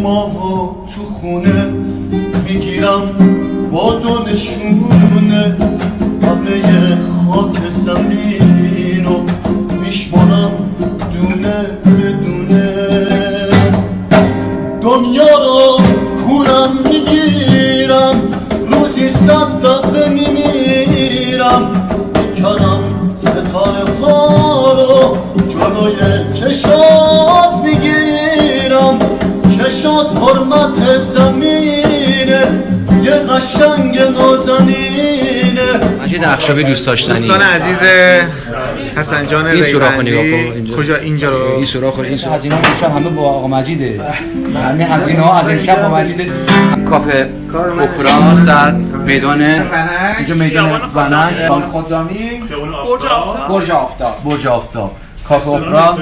ماها تو خونه میگیرم با دو نشونه همه خاک زمینو میشمارم دونه بدونه دنیا رو کورم میگیرم روزی 100 دقیقه میمیرم میکنم ستاره ها رو جلوی چشات میگیرم چشات حرمت زمینه یه قشنگ نازنینه. مجید اخشابی دوست داشتنی. دوستان عزیز حسن جان ریوندی کجا اینجا رو این سوراخ این سوراخ هزینه‌ها امشب همه با آقا مجیده. همه هزینه‌ها از امشب با مجیده. کافه اپرا در میدان اینجا میدان ونک بانک خدامی برج آفتاب برج آفتاب کافه اپرا